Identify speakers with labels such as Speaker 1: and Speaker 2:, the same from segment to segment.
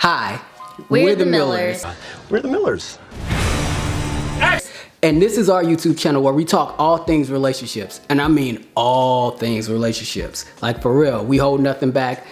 Speaker 1: Hi,
Speaker 2: we're the Millers.
Speaker 3: We're the Millers.
Speaker 1: And this is our YouTube channel where we talk all things relationships. And I mean all things relationships. Like for real, we hold nothing back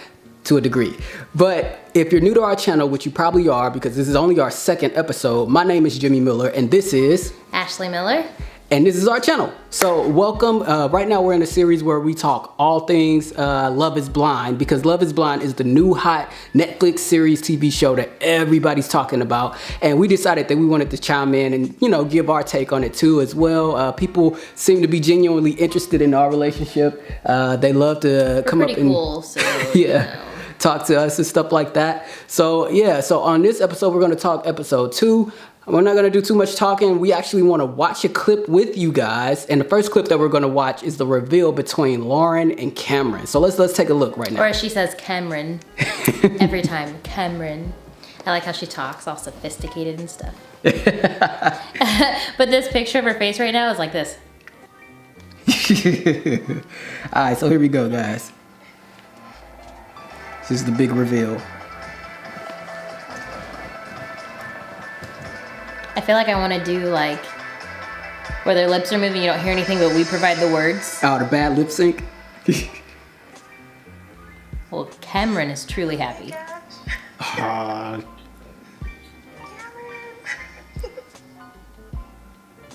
Speaker 1: to a degree. But if you're new to our channel, which you probably are because this is only our second episode, my name is Jimmy Miller and this is
Speaker 2: Ashley Miller.
Speaker 1: And this is our channel. So welcome. Right now we're in a series where we talk all things Love is Blind, because Love is Blind is the new hot Netflix series TV show that everybody's talking about. And we decided that we wanted to chime in and, you know, give our take on it too as well. People seem to be genuinely interested in our relationship. They love to come up and
Speaker 2: cool, so,
Speaker 1: yeah. Talk to us and stuff like that. So yeah, so on this episode, we're gonna talk episode 2. We're not gonna do too much talking. We actually wanna watch a clip with you guys. And the first clip that we're gonna watch is the reveal between Lauren and Cameron. So let's take a look right now.
Speaker 2: Or as she says, Cameron. Every time, Cameron. I like how she talks, all sophisticated and stuff. But this picture of her face right now is like this.
Speaker 1: All right, so here we go, guys. This is the big reveal.
Speaker 2: I feel like I want to do like where their lips are moving, you don't hear anything, but we provide the words.
Speaker 1: Oh, the bad lip sync?
Speaker 2: Well, Cameron is truly happy.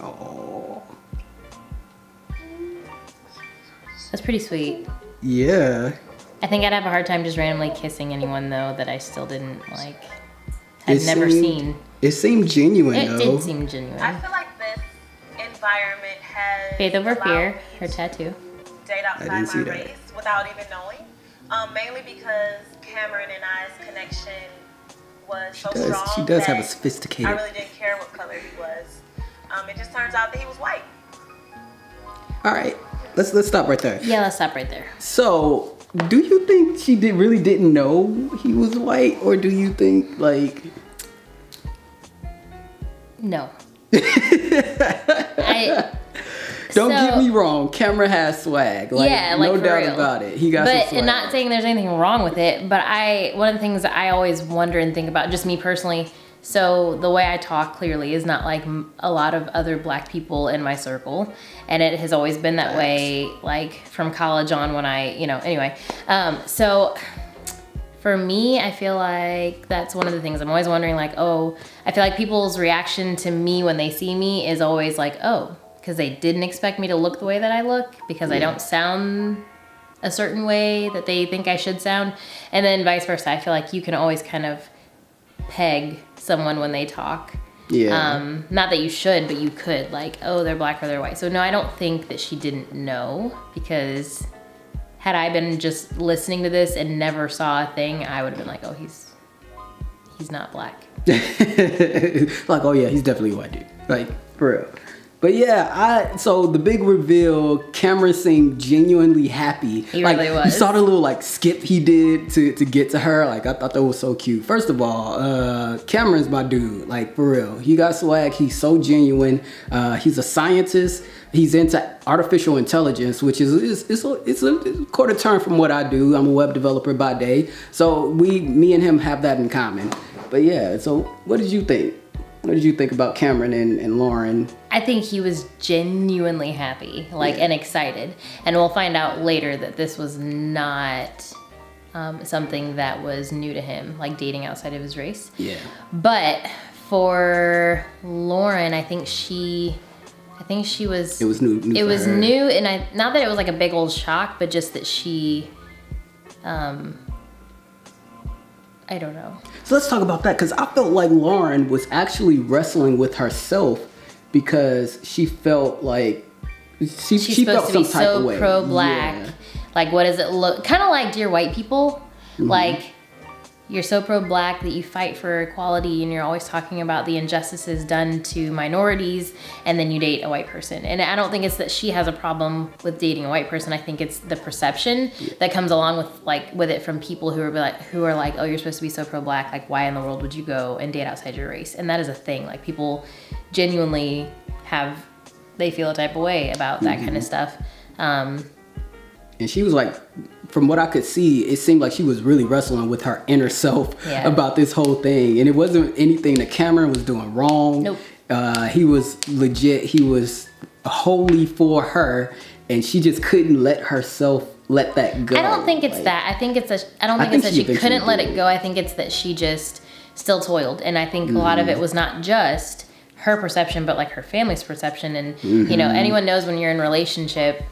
Speaker 1: Oh.
Speaker 2: That's pretty sweet.
Speaker 1: Yeah.
Speaker 2: I think I'd have a hard time just randomly kissing anyone though that I still didn't like, had never seen.
Speaker 1: It seemed genuine though.
Speaker 2: It did seem genuine.
Speaker 4: I feel like this environment has
Speaker 2: Faith over
Speaker 4: allowed
Speaker 2: fear,
Speaker 4: me
Speaker 2: her tattoo.
Speaker 4: to date outside my race without even knowing. Mainly because Cameron and I's connection was so strong.
Speaker 1: She does have a
Speaker 4: that
Speaker 1: sophisticated.
Speaker 4: I really didn't care what color he was. It just turns out that he was white.
Speaker 1: All right, let's stop right there.
Speaker 2: Yeah, let's stop right there.
Speaker 1: So, do you think she really didn't know he was white, or do you think like?
Speaker 2: No.
Speaker 1: Don't get me wrong, Cameron has swag. Like,
Speaker 2: yeah, like
Speaker 1: no
Speaker 2: for
Speaker 1: doubt
Speaker 2: real.
Speaker 1: about it. He got some swag.
Speaker 2: But not saying there's anything wrong with it, but one of the things that I always wonder and think about, just me personally, so the way I talk clearly is not like a lot of other black people in my circle. And it has always been that way, like from college on when anyway. So for me, I feel like that's one of the things I'm always wondering, like, oh, I feel like people's reaction to me when they see me is always like, oh, because they didn't expect me to look the way that I look, because I don't sound a certain way that they think I should sound. And then vice versa. I feel like you can always kind of peg someone when they talk.
Speaker 1: Yeah.
Speaker 2: Not that you should, but you could, like, oh, they're black or they're white. So no, I don't think that she didn't know, because had I been just listening to this and never saw a thing, I would have been like, oh, he's not black.
Speaker 1: Like, oh yeah, he's definitely a white dude. Like, for real. But yeah, so the big reveal, Cameron seemed genuinely happy.
Speaker 2: He
Speaker 1: like,
Speaker 2: really was.
Speaker 1: You saw the little like skip he did to get to her. Like, I thought that was so cute. First of all, Cameron's my dude. Like, for real. He got swag. He's so genuine. He's a scientist. He's into artificial intelligence, which is a quarter turn from what I do. I'm a web developer by day. So me and him have that in common. But yeah, so what did you think? What did you think about Cameron and Lauren?
Speaker 2: I think he was genuinely happy, and excited. And we'll find out later that this was not something that was new to him, like dating outside of his race.
Speaker 1: Yeah.
Speaker 2: But for Lauren, I think she was.
Speaker 1: It was new.
Speaker 2: It was new, and not that it was like a big old shock, but just that she. I don't know.
Speaker 1: So let's talk about that, because I felt like Lauren was actually wrestling with herself, because she felt like she felt some type of way.
Speaker 2: She's supposed to be so pro-black.
Speaker 1: Yeah.
Speaker 2: Like, what does it look? Kind of like Dear White People.
Speaker 1: Mm-hmm.
Speaker 2: Like, you're so pro-black that you fight for equality, and you're always talking about the injustices done to minorities, and then you date a white person. And I don't think it's that she has a problem with dating a white person. I think it's the perception that comes along with it from people who are like, oh, you're supposed to be so pro-black. Like, why in the world would you go and date outside your race? And that is a thing. Like, people genuinely they feel a type of way about that kind of stuff.
Speaker 1: And she was like from what I could see, it seemed like she was really wrestling with her inner self about this whole thing. And it wasn't anything that Cameron was doing wrong.
Speaker 2: Nope.
Speaker 1: He was legit. He was wholly for her, and she just couldn't let that go.
Speaker 2: I don't think it's that. I think it's I don't think it's that she couldn't let it go. I think it's that she just still toiled. And I think a lot of it was not just her perception, but like her family's perception. And you know, anyone knows when you're in a relationship,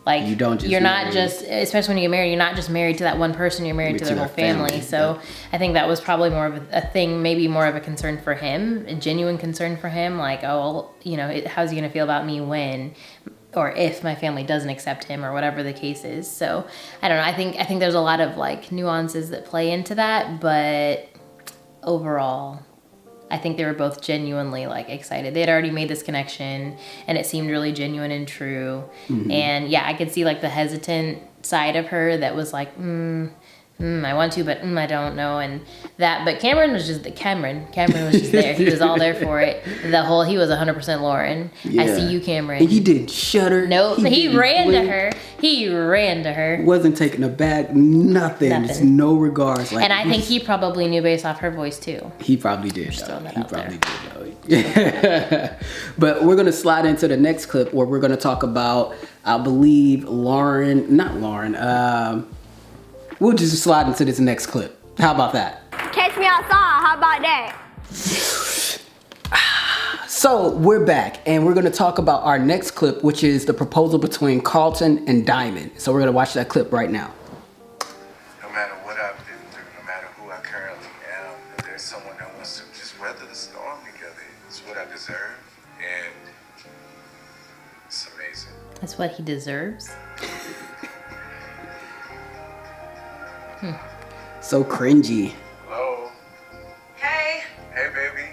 Speaker 2: like you're not just, especially when you get married, you're not just married to that one person, you're married to their whole family. So I think that was probably more of a thing, maybe more of a concern for him, a genuine concern for him. Like, oh, you know, how's he going to feel about me when, or if my family doesn't accept him, or whatever the case is. So I don't know. I think there's a lot of like nuances that play into that, but overall, I think they were both genuinely like excited. They had already made this connection, and it seemed really genuine and true. And yeah, I could see like the hesitant side of her that was like, I want to, but I don't know. And that, but Cameron was just Cameron was just there. He was all there for it. He was 100% Lauren. I see you, Cameron.
Speaker 1: And he didn't shudder.
Speaker 2: No, he ran to her. He ran to her.
Speaker 1: Wasn't taken aback, nothing. Just no regards. Like,
Speaker 2: and I think he probably knew based off her voice too.
Speaker 1: He probably did. But we're gonna slide into the next clip where we're gonna talk about, I believe, not Lauren. We'll just slide into this next clip. How about that?
Speaker 3: Catch me outside. How about that?
Speaker 1: So we're back, and we're gonna talk about our next clip, which is the proposal between Carlton and Diamond. So we're gonna watch that clip right now.
Speaker 5: No matter what I've been through, no matter who I currently am, if there's someone that wants to just weather the storm together, it's what I deserve, and it's amazing.
Speaker 2: That's what he deserves.
Speaker 1: So cringy.
Speaker 5: Hello?
Speaker 4: Hey,
Speaker 5: Hey, baby.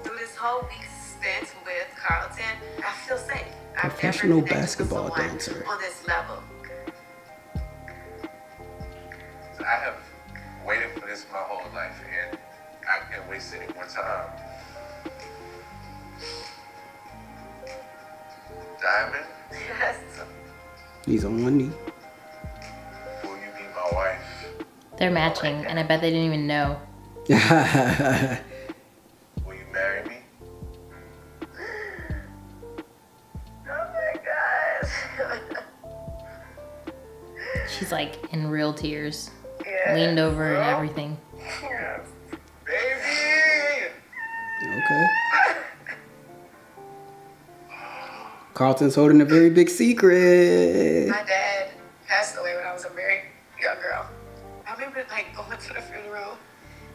Speaker 4: through this whole week spent with Carlton, I feel safe. I've
Speaker 1: Professional
Speaker 4: never connected with
Speaker 1: basketball
Speaker 4: someone
Speaker 1: dancer.
Speaker 4: on this level.
Speaker 5: I have waited for this my whole life, and I can't waste any more time. Diamond,
Speaker 4: Yes.
Speaker 1: He's on one knee.
Speaker 5: will you be my wife?
Speaker 2: They're matching, and I bet they didn't even know.
Speaker 5: Will you marry me?
Speaker 4: Oh my gosh.
Speaker 2: She's like in real tears,
Speaker 4: Yeah.
Speaker 2: leaned over and everything.
Speaker 4: Yes.
Speaker 5: Baby!
Speaker 1: Okay. Carlton's holding a very big secret.
Speaker 4: My dad passed away when I was a very young girl. I remember like going to the funeral,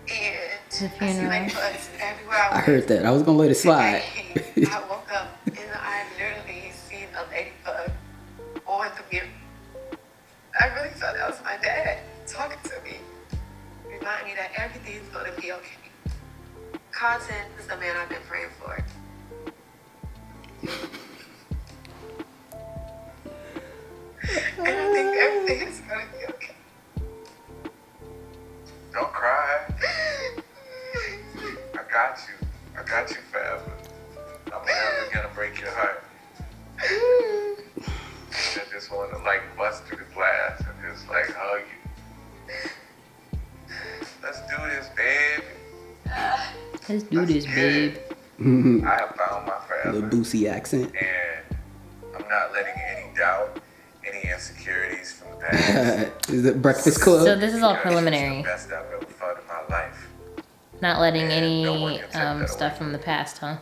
Speaker 4: and
Speaker 2: The
Speaker 4: I see
Speaker 2: funeral.
Speaker 4: like bugs everywhere.
Speaker 1: I heard that. I was gonna let it slide.
Speaker 4: I woke up and I literally seen a ladybug on the mirror. I really thought that was my dad talking to me, reminding me that everything's gonna be okay. Carlton is the man I've been praying for. And I think everything is gonna be okay.
Speaker 5: Don't cry. I got you. I got you forever. I'm never gonna break your heart. I just want to like bust through the glass and just like hug you. Let's do this, babe.
Speaker 2: Let's do this, babe.
Speaker 5: I have found my forever.
Speaker 1: Little Boosie accent.
Speaker 5: And I'm not letting any doubt, any insecurities from the past.
Speaker 1: Is it Breakfast Club?
Speaker 2: So this is all
Speaker 5: It's
Speaker 2: preliminary.
Speaker 5: the best I've ever felt in my life.
Speaker 2: Not letting any
Speaker 5: No one can take that away
Speaker 2: stuff
Speaker 5: from
Speaker 2: from the past, huh?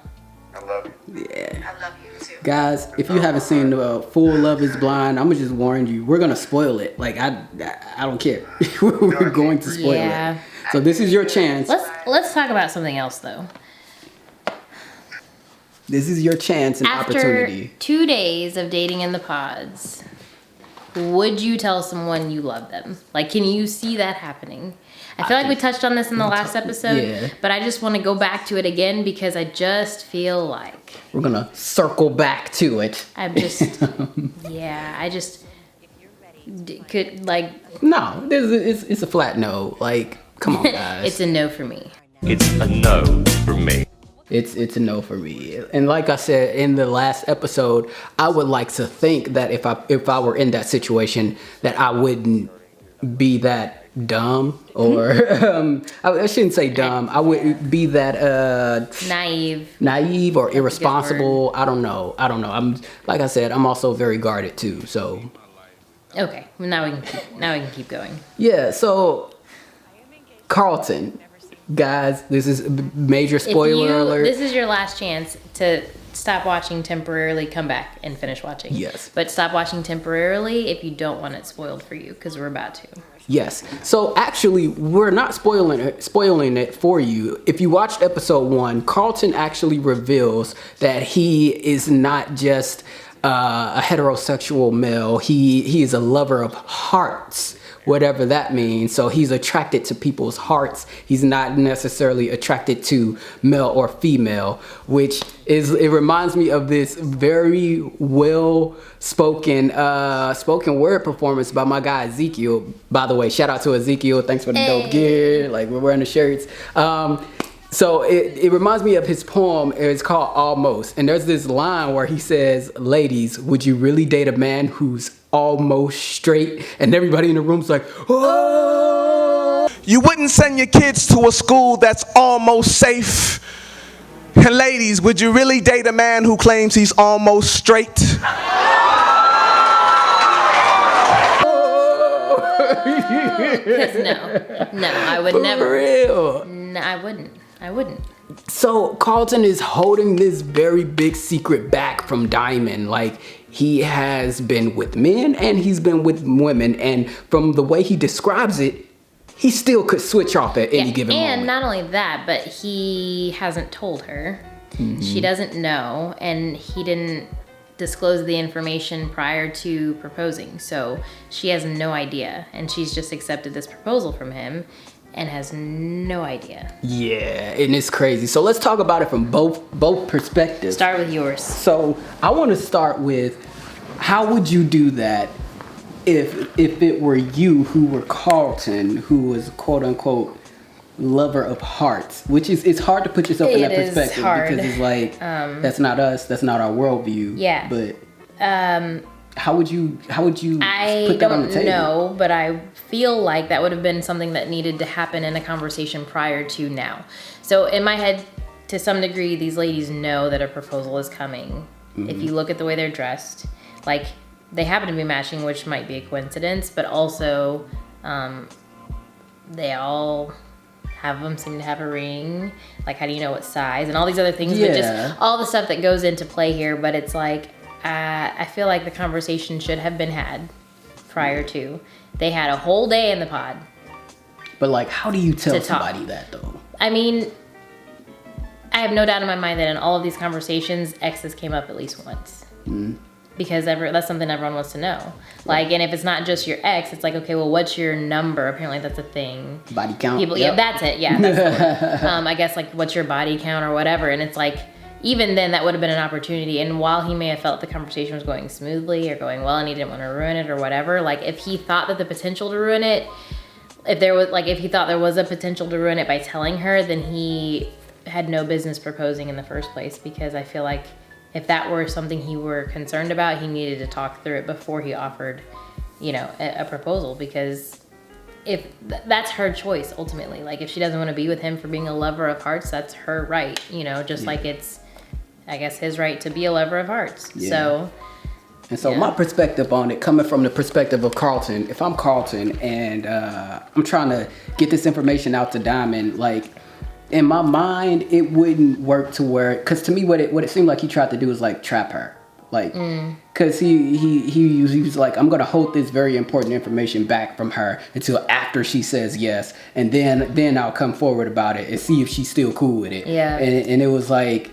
Speaker 5: I love you.
Speaker 1: Yeah.
Speaker 4: I love you too.
Speaker 1: Guys, if you haven't seen full Love Is Blind, I'm gonna just warn you. We're gonna spoil it. Like I don't care. We're going to spoil
Speaker 2: Yeah.
Speaker 1: it. So this is your chance.
Speaker 2: Let's talk about something else though.
Speaker 1: This is your chance and
Speaker 2: After
Speaker 1: opportunity.
Speaker 2: 2 days of dating in the pods, would you tell someone you love them? Like, can you see that happening? I feel like we touched on this in the last episode,
Speaker 1: yeah.
Speaker 2: but I just want to go back to it again because I just feel like
Speaker 1: We're gonna circle back to it.
Speaker 2: I'm just, yeah, I just could like.
Speaker 1: No, it's a flat no. Like, come on, guys.
Speaker 2: It's a no for me.
Speaker 6: It's a no from me.
Speaker 1: It's a no for me. And like I said in the last episode, I would like to think that if I were in that situation, that I wouldn't be that dumb, or I shouldn't say dumb. I wouldn't be that naive or irresponsible. I don't know. I'm, like I said, I'm also very guarded too. So
Speaker 2: okay, now we can keep going.
Speaker 1: Yeah. So Carlton. Guys, this is a major spoiler alert.
Speaker 2: This is your last chance to stop watching temporarily, come back and finish watching.
Speaker 1: Yes.
Speaker 2: But stop watching temporarily if you don't want it spoiled for you, because we're about to.
Speaker 1: Yes. So actually, we're not spoiling it for you. If you watched episode 1, Carlton actually reveals that he is not just a heterosexual male. He is a lover of hearts. Whatever that means. So he's attracted to people's hearts. He's not necessarily attracted to male or female, which it reminds me of this very well spoken word performance by my guy Ezekiel. By the way, shout out to Ezekiel. Thanks for the dope gear. Like, we're wearing the shirts. So it reminds me of his poem. It's called Almost. And there's this line where he says, "Ladies, would you really date a man who's almost straight?" And everybody in the room's like, "Oh!"
Speaker 6: You wouldn't send your kids to a school that's almost safe. And ladies, would you really date a man who claims he's almost straight?
Speaker 2: Because no, I would never.
Speaker 1: For real.
Speaker 2: No, I wouldn't.
Speaker 1: So Carlton is holding this very big secret back from Diamond. Like, he has been with men and he's been with women, and from the way he describes it, he still could switch off at any given moment.
Speaker 2: And not only that, but he hasn't told her. Mm-hmm. She doesn't know, and he didn't disclose the information prior to proposing. So she has no idea, and she's just accepted this proposal from him and has no idea.
Speaker 1: Yeah, and it's crazy. So let's talk about it from both perspectives.
Speaker 2: Start with yours.
Speaker 1: So I want to start with, how would you do that if it were you who were Carlton, who was quote unquote lover of hearts? Which is, it's hard to put yourself in that perspective, because it's like, that's not us, that's not our worldview.
Speaker 2: Yeah.
Speaker 1: But how would you put that on the table?
Speaker 2: I don't know, but I feel like that would have been something that needed to happen in a conversation prior to now. So in my head, to some degree, these ladies know that a proposal is coming. Mm-hmm. If you look at the way they're dressed, like, they happen to be matching, which might be a coincidence, but also they all seem to have a ring. Like, how do you know what size? And all these other things, but just all the stuff that goes into play here. But it's like, I feel like the conversation should have been had prior to. They had a whole day in the pod.
Speaker 1: But like, how do you tell somebody that though?
Speaker 2: I mean, I have no doubt in my mind that in all of these conversations, exes came up at least once. Mm-hmm. Because that's something everyone wants to know. Like, and if it's not just your ex, it's like, okay, well, what's your number? Apparently that's a thing.
Speaker 1: Body count.
Speaker 2: People, yeah, that's it. Yeah, that's the word. I guess, like, what's your body count or whatever. And it's like, even then, that would have been an opportunity. And while he may have felt the conversation was going smoothly or going well and he didn't want to ruin it or whatever, like, if he thought that the potential to ruin it, if he thought there was a potential to ruin it by telling her, then he had no business proposing in the first place. Because I feel like if that were something he were concerned about, he needed to talk through it before he offered, a proposal. Because if that's her choice ultimately, like, if she doesn't want to be with him for being a lover of hearts, that's her right, just like it's, I guess, his right to be a lover of hearts. Yeah. So
Speaker 1: my perspective on it, coming from the perspective of Carlton, if I'm Carlton and I'm trying to get this information out to Diamond, like, in my mind, it wouldn't work to where, because to me, what it seemed like he tried to do was like trap her, like, because he was like, I'm gonna hold this very important information back from her until after she says yes, and then I'll come forward about it and see if she's still cool with it.
Speaker 2: Yeah.
Speaker 1: And it was like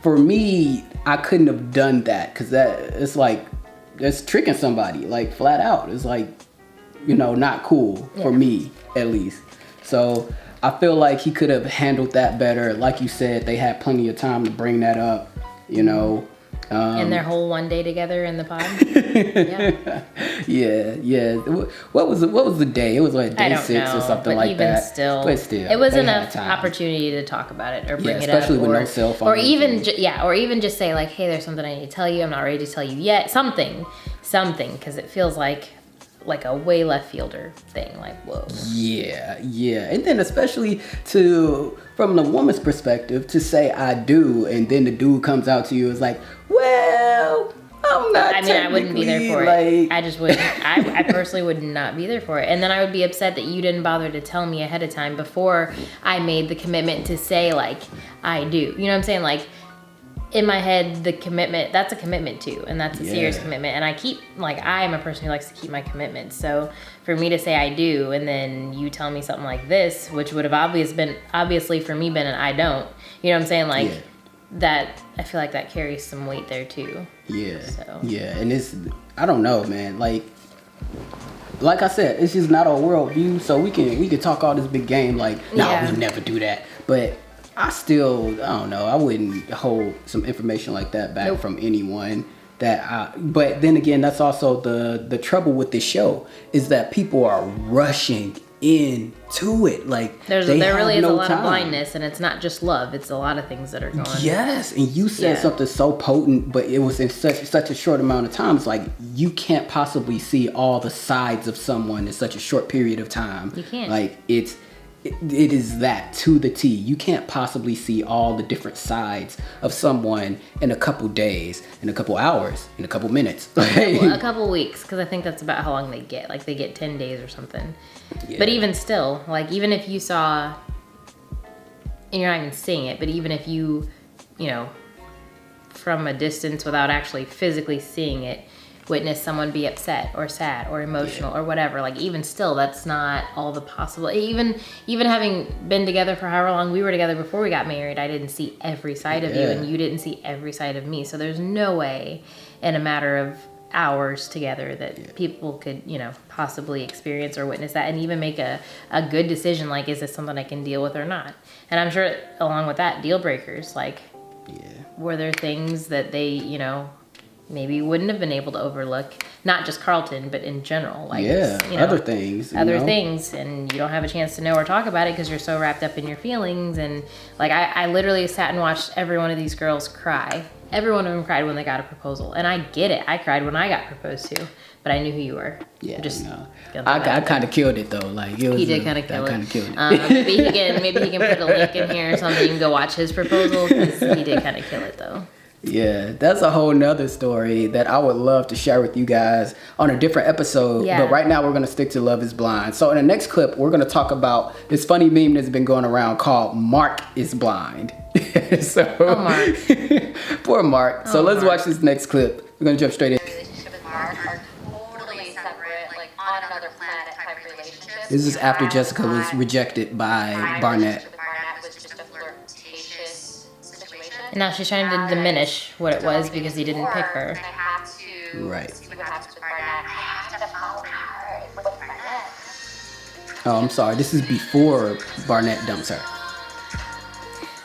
Speaker 1: for me, I couldn't have done that, because it's like, that's tricking somebody, like, flat out. It's like, not cool for me, at least. So I feel like he could have handled that better. Like you said, they had plenty of time to bring that up,
Speaker 2: in their whole one day together in the pod.
Speaker 1: Yeah. What was the day? It was like day 6 or something like that.
Speaker 2: But still, it was enough opportunity to talk about it or bring it up,
Speaker 1: especially with no cell phone,
Speaker 2: or even just say like, hey, there's something I need to tell you. I'm not ready to tell you yet. Something, because it feels like a way left fielder thing. Like, whoa. Yeah,
Speaker 1: and then especially from the woman's perspective to say I do, and then the dude comes out to you is like, well, I'm not.
Speaker 2: I mean, I wouldn't be there for it. I just wouldn't. I personally would not be there for it. And then I would be upset that you didn't bother to tell me ahead of time before I made the commitment to say like I do. You know what I'm saying? Like, in my head, the commitment, that's a commitment too, and that's a serious commitment. And I am a person who likes to keep my commitments. So for me to say I do, and then you tell me something like this, which would have obviously for me been an I don't, you know what I'm saying? Like that, I feel like that carries some weight there too.
Speaker 1: Yeah. So. Yeah, and I don't know, man. Like I said, it's just not our worldview. So we can talk all this big game like, we'll never do that. But I don't know. I wouldn't hold some information like that back from anyone. But then again, that's also the trouble with this show is that people are rushing into it. Like there really is a lot of blindness, and it's not just love. It's a lot of things that are going on. Yes, and you said something so potent, but it was in such a short amount of time. It's like you can't possibly see all the sides of someone in such a short period of time.
Speaker 2: You can't.
Speaker 1: Like it is that to the T. You can't possibly see all the different sides of someone in a couple days, in a couple hours, in a couple minutes.
Speaker 2: A couple weeks, because I think that's about how long they get. Like they get 10 days or something. Yeah. But even still, like even if you saw, and you're not even seeing it, but even if you from a distance without actually physically seeing it, witness someone be upset or sad or emotional or whatever, like even still, that's not all the possible. Even having been together for however long we were together before we got married, I didn't see every side of you, and you didn't see every side of me. So there's no way in a matter of hours together that people could possibly experience or witness that and even make a good decision like, is this something I can deal with or not? And I'm sure along with that, deal breakers, like were there things that they maybe wouldn't have been able to overlook, not just Carlton, but in general. Like,
Speaker 1: other things.
Speaker 2: Things, and you don't have a chance to know or talk about it because you're so wrapped up in your feelings. And like, I literally sat and watched every one of these girls cry. Every one of them cried when they got a proposal. And I get it. I cried when I got proposed to, but I knew who you were.
Speaker 1: Yeah, I kind of killed it though. Like
Speaker 2: he did kind of kill it. Maybe he can put a link in here or something. You can go watch his proposal because he did kind of kill it though.
Speaker 1: Yeah, that's a whole nother story that I would love to share with you guys on a different episode. Yeah. But right now we're going to stick to Love is Blind. So in the next clip, we're going to talk about this funny meme that's been going around called Mark is Blind.
Speaker 2: Mark.
Speaker 1: Poor Mark. So let's watch this next clip. We're going to jump straight in.
Speaker 7: Relationship with Mark are totally separate, like on another planet type relationships.
Speaker 1: This is after Jessica was rejected by Barnett.
Speaker 2: And now she's trying to diminish what it was because he didn't pick her.
Speaker 1: Right. Oh, I'm sorry. This is before Barnett dumps her.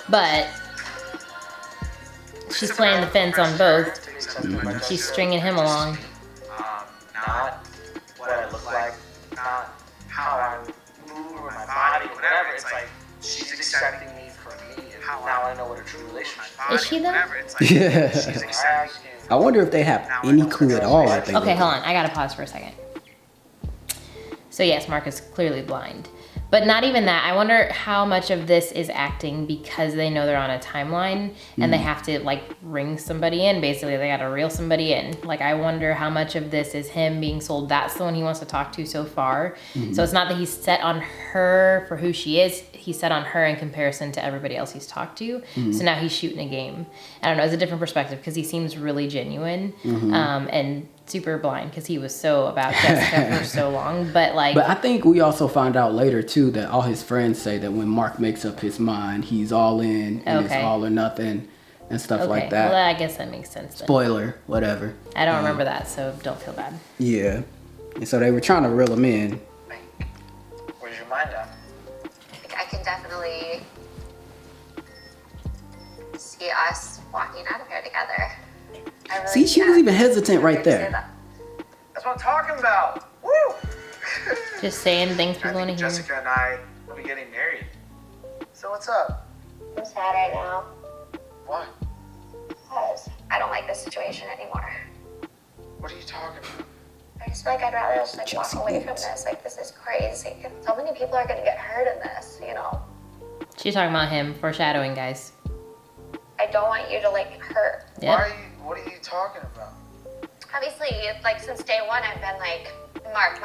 Speaker 2: But she's playing the fence on both. Mm-hmm. She's stringing him along.
Speaker 8: Not what I look like, not how I move or my body, whatever. It's like she's accepting me for me. Now I know what a true relationship is.
Speaker 2: Is she though?
Speaker 1: Yeah. I wonder if they have any clue at all.
Speaker 2: Okay, hold on. I gotta pause for a second. So yes, Mark is clearly blind. But not even that. I wonder how much of this is acting because they know they're on a timeline and they have to like ring somebody in. Basically, they gotta reel somebody in. Like, I wonder how much of this is him being sold. That's the one he wants to talk to so far. Mm-hmm. So it's not that he's set on her for who she is. He's set on her in comparison to everybody else he's talked to. Mm-hmm. So now he's shooting a game. I don't know. It's a different perspective because he seems really genuine and super blind because he was so about Jessica for so long. But
Speaker 1: I think we also find out later too that all his friends say that when Mark makes up his mind, he's all in and it's all or nothing and stuff like that.
Speaker 2: Well, I guess that makes sense then.
Speaker 1: Spoiler, whatever.
Speaker 2: I don't remember that, so don't feel bad.
Speaker 1: Yeah. And so they were trying to reel him in.
Speaker 8: Where's your mind at?
Speaker 7: I can definitely see us walking out of here together.
Speaker 4: I really
Speaker 1: See, she was
Speaker 4: can't.
Speaker 1: even hesitant right
Speaker 4: I say
Speaker 1: there.
Speaker 4: that.
Speaker 8: That's what I'm talking about. Woo!
Speaker 2: Just saying things
Speaker 8: I
Speaker 2: people want
Speaker 8: think
Speaker 2: to hear.
Speaker 8: Jessica and I will be getting married. So what's up?
Speaker 3: I'm sad right now
Speaker 8: Why?
Speaker 3: because I don't like this situation anymore.
Speaker 8: What are you talking about?
Speaker 3: I just feel like I'd rather just like walk
Speaker 1: Jesse
Speaker 3: away from
Speaker 1: Yates.
Speaker 3: this. Like this is crazy. So many people are gonna get hurt in this, you know.
Speaker 2: She's talking about him, foreshadowing, guys.
Speaker 3: I don't want you to like hurt.
Speaker 2: Yep.
Speaker 8: What are you talking about?
Speaker 3: Obviously, it's like since day one, I've been like Mark.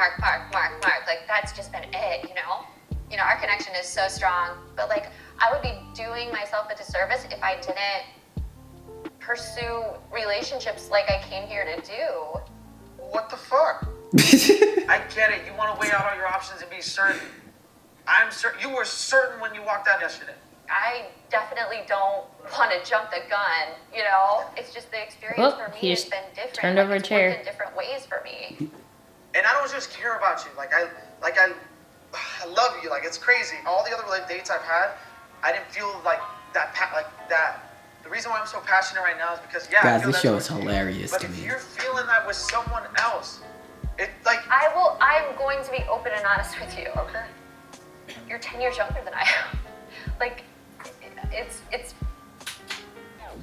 Speaker 3: Like that's just been it, you know.
Speaker 7: You know, our connection is so strong,
Speaker 3: But like I would be doing myself a disservice if I didn't pursue relationships like I came here to do.
Speaker 8: What the fuck? I get it. You want to weigh out all your options and be certain. I'm certain. You were certain when you walked out yesterday.
Speaker 3: I definitely don't want to jump the gun, you know? It's just the experience
Speaker 2: Whoop,
Speaker 3: for
Speaker 2: he
Speaker 3: me has
Speaker 2: just
Speaker 3: been different.
Speaker 2: turned
Speaker 3: like,
Speaker 2: over a
Speaker 3: it's
Speaker 2: chair.
Speaker 3: worked in different ways for me.
Speaker 8: And I don't just care about you. I love you. Like, it's crazy. All the other dates I've had, I didn't feel like that. The reason why I'm so passionate right now is because I
Speaker 1: Guys,
Speaker 8: feel
Speaker 1: this
Speaker 8: that
Speaker 1: show is
Speaker 8: towards you.
Speaker 1: hilarious
Speaker 8: But
Speaker 1: to
Speaker 8: if
Speaker 1: me.
Speaker 8: you're feeling that with someone else,
Speaker 3: I'm going to be open and honest with you.
Speaker 8: okay.
Speaker 3: You're 10 years younger than I am. Like, it's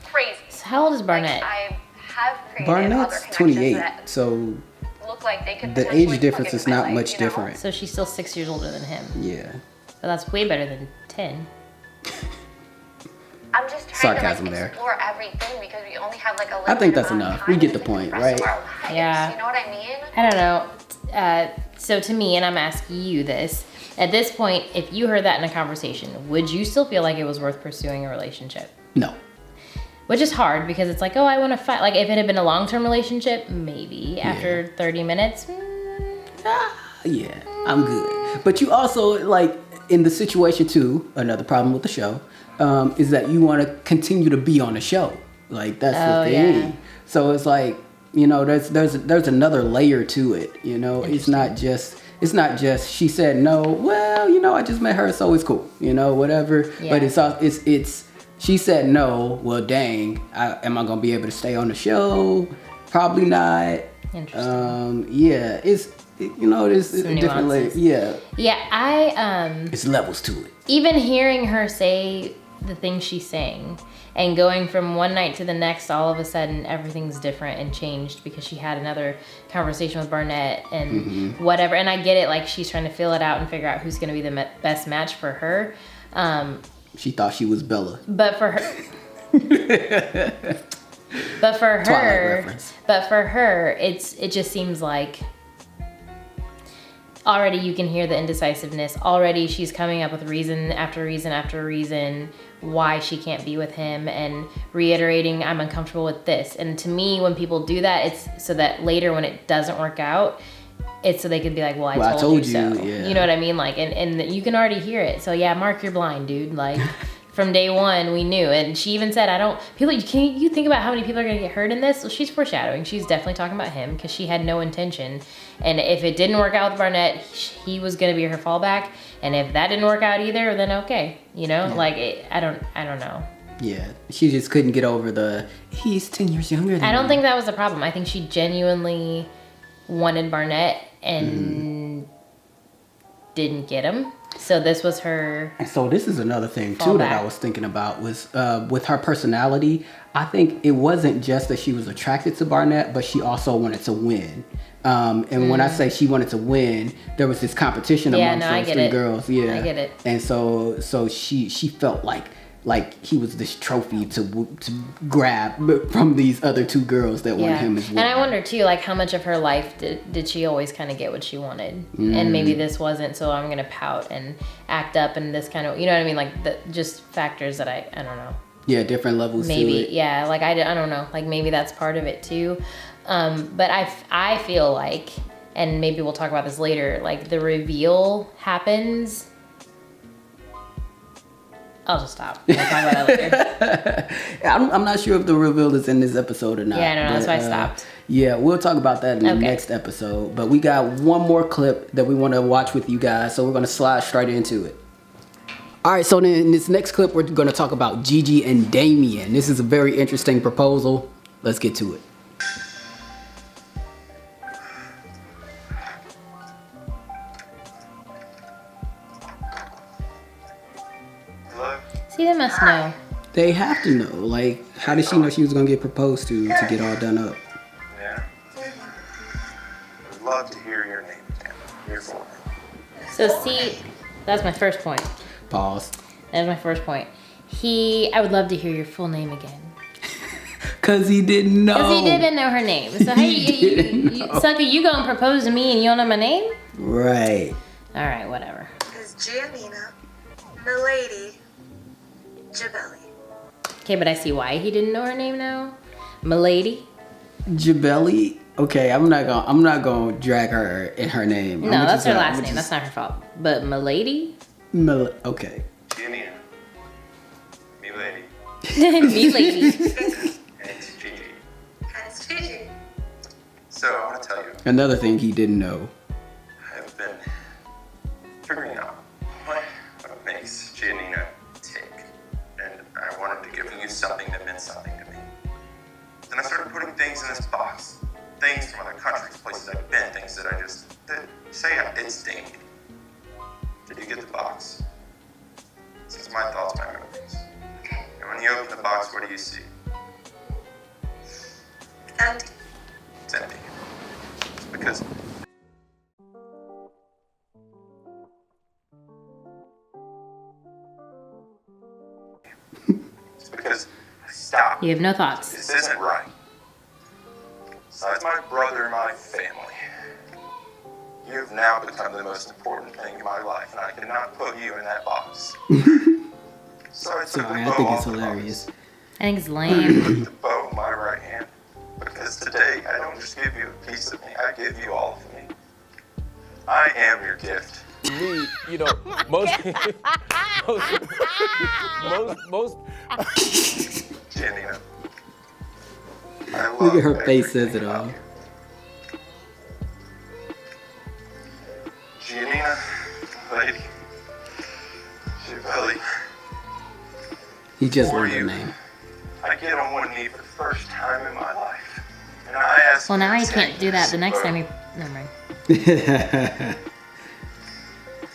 Speaker 3: crazy.
Speaker 2: So how old is Barnett?
Speaker 3: Like, I have created other
Speaker 1: Barnett's
Speaker 3: connections
Speaker 1: 28,
Speaker 3: that
Speaker 1: so
Speaker 3: look like they could
Speaker 1: the
Speaker 3: potentially
Speaker 1: age
Speaker 3: plug
Speaker 1: difference
Speaker 3: into
Speaker 1: is
Speaker 3: my
Speaker 1: not
Speaker 3: life,
Speaker 1: much
Speaker 3: you know?
Speaker 1: different.
Speaker 2: So she's still 6 years older than him.
Speaker 1: Yeah.
Speaker 2: But that's way better than 10.
Speaker 3: I'm just trying
Speaker 1: Sarcasm
Speaker 3: to
Speaker 1: there.
Speaker 3: explore everything because we only have like a
Speaker 1: I think
Speaker 3: limited
Speaker 1: that's
Speaker 3: amount of
Speaker 1: enough. We
Speaker 3: time
Speaker 1: get the
Speaker 3: to
Speaker 1: point,
Speaker 3: the rest of
Speaker 1: right?
Speaker 3: our lives,
Speaker 2: Yeah.
Speaker 3: You know what I mean?
Speaker 2: I don't know. So to me, and I'm asking you this, at this point, if you heard that in a conversation, would you still feel like it was worth pursuing a relationship?
Speaker 1: No.
Speaker 2: Which is hard because it's like, oh, I want to fight. Like if it had been a long-term relationship, maybe after 30 minutes.
Speaker 1: Yeah, I'm good. But you also, like, in the situation too, another problem with the show, is that you want to continue to be on the show. Like, that's the thing.
Speaker 2: Yeah.
Speaker 1: So it's like, you know, there's another layer to it, you know? It's not just she said no, well, you know, I just met her, so it's cool, you know, whatever.
Speaker 2: Yeah.
Speaker 1: But it's she said no, well, dang, am I going to be able to stay on the show? Probably not.
Speaker 2: Interesting.
Speaker 1: Yeah, it's different layers. Yeah.
Speaker 2: Yeah,
Speaker 1: It's levels to it.
Speaker 2: even hearing her say the things she's saying and going from one night to the next, all of a sudden everything's different and changed because she had another conversation with Barnett and whatever. And I get it, like she's trying to feel it out and figure out who's going to be the best match for her.
Speaker 1: She thought she was Bella.
Speaker 2: But for her, it just seems like already you can hear the indecisiveness. Already she's coming up with reason after reason after reason why she can't be with him and reiterating, I'm uncomfortable with this. And to me, when people do that, it's so that later when it doesn't work out, it's so they could be like, well, I told you so.
Speaker 1: yeah.
Speaker 2: You know what I mean? Like, and you can already hear it. So yeah, Mark, you're blind, dude. Like from day one, we knew. And she even said, you think about how many people are going to get hurt in this? Well, she's foreshadowing. She's definitely talking about him because she had no intention. And if it didn't work out with Barnett, he was going to be her fallback. And if that didn't work out either, then okay. You know, I don't know.
Speaker 1: Yeah, she just couldn't get over he's 10 years younger than
Speaker 2: I don't
Speaker 1: me.
Speaker 2: think that was the problem. I think she genuinely wanted Barnett and didn't get him. So this was her.
Speaker 1: And so this is another thing too that I was thinking about was with her personality. I think it wasn't just that she was attracted to Barnett, but she also wanted to win. And when I say she wanted to win, there was this competition amongst those three girls. Yeah,
Speaker 2: I get it.
Speaker 1: And so she felt like he was this trophy to grab from these other two girls that wanted him as well.
Speaker 2: And I wonder too, like how much of her life did she always kind of get what she wanted, and maybe this wasn't. So I'm gonna pout and act up and this kind of, you know what I mean? Like just factors that I don't know.
Speaker 1: Yeah, different levels.
Speaker 2: Maybe
Speaker 1: to it.
Speaker 2: yeah, like I don't know. Like maybe that's part of it too. But I feel like, and maybe we'll talk about this later. Like the reveal happens. I'll just stop. We'll talk about that later.
Speaker 1: I'm not sure if the reveal is in this episode or not.
Speaker 2: Yeah, no, that's why I stopped.
Speaker 1: Yeah, we'll talk about that in the
Speaker 2: Okay.
Speaker 1: next episode. But we got one more clip that we want to watch with you guys, so we're going to slide straight into it. All right, so then in this next clip, we're going to talk about Gigi and Damien. This is a very interesting proposal. Let's get to it.
Speaker 2: See, they must know.
Speaker 1: They have to know. Like, how did she know she was gonna get proposed to get all done up?
Speaker 5: Yeah. I'd love to hear your name again. Your full name.
Speaker 2: So see, that's my first point.
Speaker 1: Pause.
Speaker 2: That's my first point. I would love to hear your full name again.
Speaker 1: Cause he didn't know.
Speaker 2: Because he didn't know her name. So how you sucker, you gonna propose to me and you don't know my name?
Speaker 1: Right.
Speaker 2: All right, whatever.
Speaker 4: Is Giannina, Milady, Jabelli.
Speaker 2: Okay, but I see why he didn't know her name now. Milady.
Speaker 1: Jabelli. Okay, I'm not gonna drag her in her name.
Speaker 2: No, that's her last name. That's not her fault. But Milady.
Speaker 1: Okay.
Speaker 5: Giannina. Me lady.
Speaker 2: Milady.
Speaker 5: And it's Gigi.
Speaker 4: That's Gigi.
Speaker 5: So I want to tell you,
Speaker 1: Another thing he didn't know.
Speaker 5: I've been figuring out what makes Giannina tick. And I wanted to give you something that meant something to me. Then I started putting things in this box. Things from other countries, places I've been, things that say it's dated. Did you get the box? This is my thoughts, my memories. And when you open the box, what do you see?
Speaker 4: Empty.
Speaker 5: It's empty. It's because stop.
Speaker 2: You have no thoughts.
Speaker 5: This isn't right. Besides my brother and my family, you have now become the most important thing in my life, and I cannot put you in that box. So I took
Speaker 1: Sorry,
Speaker 5: the
Speaker 1: I
Speaker 5: bow
Speaker 1: think
Speaker 5: off
Speaker 1: it's
Speaker 5: the
Speaker 1: hilarious.
Speaker 2: I think it's lame.
Speaker 5: box, the bow in my right hand, because today I don't just give you a piece of me, I give you all of me. I am your gift.
Speaker 6: Me, you know, most
Speaker 5: Giannina. I love
Speaker 1: Look at her face says
Speaker 5: everything
Speaker 1: it all.
Speaker 5: about you. Giannina, lady, Jabelli.
Speaker 1: He just
Speaker 5: For
Speaker 1: learned her
Speaker 5: you.
Speaker 1: name.
Speaker 5: I get on one knee for the first time in my life, and I ask.
Speaker 2: Well, now
Speaker 5: you
Speaker 2: he
Speaker 5: to
Speaker 2: can't
Speaker 5: take
Speaker 2: do that
Speaker 5: this
Speaker 2: the next
Speaker 5: bow.
Speaker 2: time he. Never mind.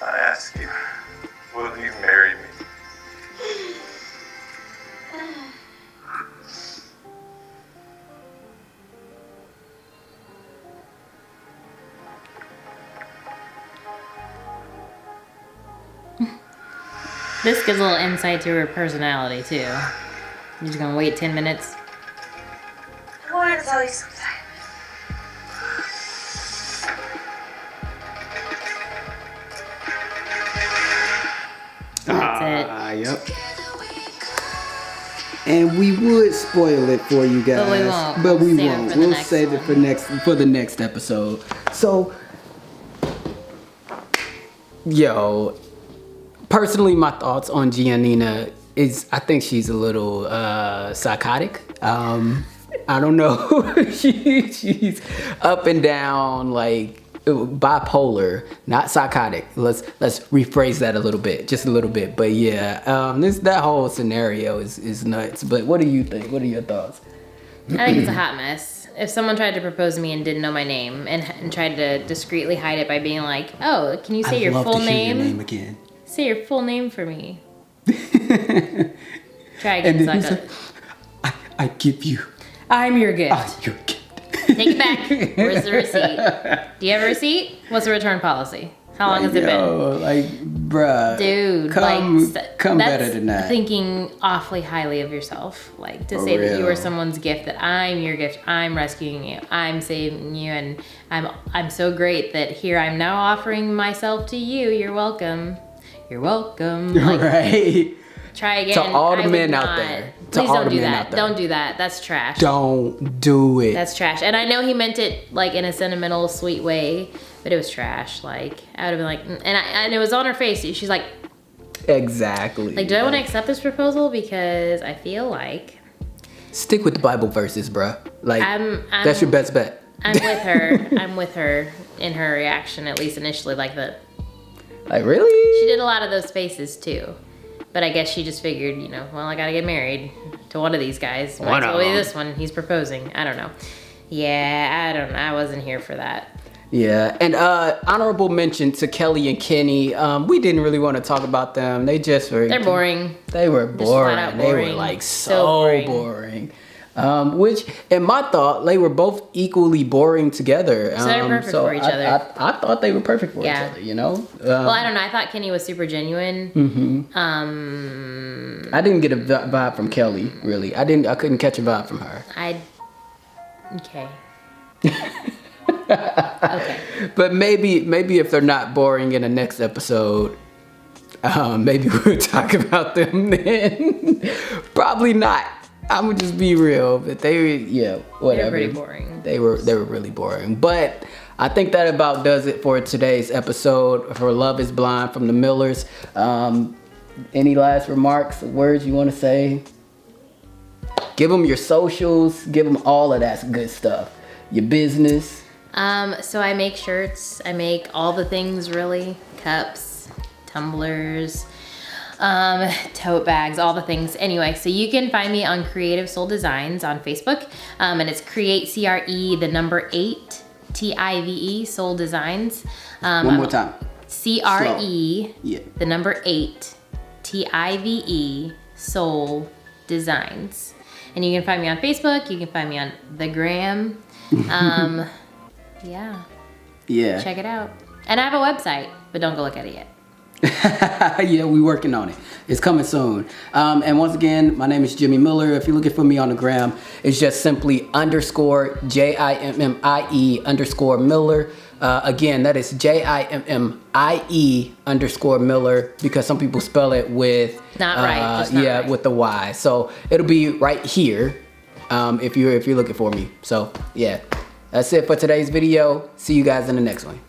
Speaker 5: I ask you, will you marry me?
Speaker 2: This gives a little insight to her personality too. You're just gonna wait 10 minutes.
Speaker 4: I wanted to tell you something.
Speaker 2: That's
Speaker 1: Yep. And we would spoil it for you guys,
Speaker 2: But we won't.
Speaker 1: But we
Speaker 2: We'll save it
Speaker 1: won't.
Speaker 2: for the
Speaker 1: We'll
Speaker 2: next
Speaker 1: save
Speaker 2: one.
Speaker 1: it for the next episode. So, yo, personally, my thoughts on Giannina is I think she's a little psychotic. I don't know. She's up and down, like bipolar, not psychotic. Let's rephrase that a little bit, just a little bit. But yeah, that whole scenario is nuts. But what do you think? What are your thoughts?
Speaker 2: I think it's a hot mess. If someone tried to propose to me and didn't know my name and tried to discreetly hide it by being like, "Oh, can you say your full name?
Speaker 1: Your name again.
Speaker 2: Say your full name for me." Try
Speaker 1: And
Speaker 2: again,
Speaker 1: then you
Speaker 2: sucker.
Speaker 1: say, I give you.
Speaker 2: I'm your gift.
Speaker 1: Your gift.
Speaker 2: Take it back. Where's the receipt? Do you have a receipt? What's the return policy? How long has it been?
Speaker 1: Yo, like, bruh.
Speaker 2: Dude,
Speaker 1: come
Speaker 2: that's
Speaker 1: better than that.
Speaker 2: Thinking awfully highly of yourself. Like to
Speaker 1: For
Speaker 2: say that you are
Speaker 1: real.
Speaker 2: someone's gift, that I'm your gift, I'm rescuing you, I'm saving you, and I'm so great that here I'm now offering myself to you. You're welcome. You're welcome. Like,
Speaker 1: Right.
Speaker 2: try again.
Speaker 1: To all the
Speaker 2: I would
Speaker 1: men out
Speaker 2: not.
Speaker 1: there. To
Speaker 2: Please
Speaker 1: all
Speaker 2: don't
Speaker 1: the
Speaker 2: do
Speaker 1: men
Speaker 2: that.
Speaker 1: out there.
Speaker 2: Don't do that. That's trash.
Speaker 1: Don't do it.
Speaker 2: That's trash. And I know he meant it like in a sentimental, sweet way, but it was trash. Like I would have been like, and it was on her face. She's like,
Speaker 1: Exactly.
Speaker 2: do I want to accept this proposal? Because I feel like
Speaker 1: Stick with the Bible verses, bruh. Like,
Speaker 2: I'm
Speaker 1: that's your best bet.
Speaker 2: I'm with her. I'm with her in her reaction, at least initially. Like
Speaker 1: Like, really?
Speaker 2: she did a lot of those faces too. But I guess she just figured, well, I gotta get married to one of these guys. Might as well be this one. He's proposing. I don't know. Yeah, I don't know. I wasn't here for that.
Speaker 1: Yeah, and honorable mention to Kelly and Kenny. We didn't really want to talk about them. They're
Speaker 2: boring.
Speaker 1: They were
Speaker 2: Just flat out
Speaker 1: boring. They were
Speaker 2: boring.
Speaker 1: like
Speaker 2: So
Speaker 1: boring. Which, in my thought, they were both equally boring together.
Speaker 2: So they're perfect for each other.
Speaker 1: I thought they were perfect for each other, you know?
Speaker 2: Well, I don't know. I thought Kenny was super genuine.
Speaker 1: I didn't get a vibe from Kelly, really. I couldn't catch a vibe from her.
Speaker 2: Okay. Okay.
Speaker 1: But maybe if they're not boring in the next episode, maybe we'll talk about them then. Probably not. I'm gonna just be real, but whatever.
Speaker 2: They're pretty boring.
Speaker 1: They were really boring. But I think that about does it for today's episode for Love Is Blind from the Millers. Any last remarks, words you want to say? Give them your socials. Give them all of that good stuff. Your business.
Speaker 2: So I make shirts. I make all the things really. Cups, tumblers, tote bags, all the things. Anyway, so you can find me on Creative Soul Designs on Facebook. And it's Create, CRE, the number 8, TIVE, Soul Designs.
Speaker 1: One more time.
Speaker 2: CRE,
Speaker 1: yeah.
Speaker 2: the number 8, TIVE, Soul Designs. And you can find me on Facebook. You can find me on the gram. Yeah. Check it out. And I have a website, but don't go look at it yet.
Speaker 1: Yeah, we working on it. It's coming soon. And once again, my name is Jimmy Miller. If you're looking for me on the gram, it's just simply _JIMMIE_Miller. Again, that is JIMMIE_Miller because some people spell it with
Speaker 2: not right. Just not right.
Speaker 1: With the Y. So it'll be right here if you're looking for me. So yeah, that's it for today's video. See you guys in the next one.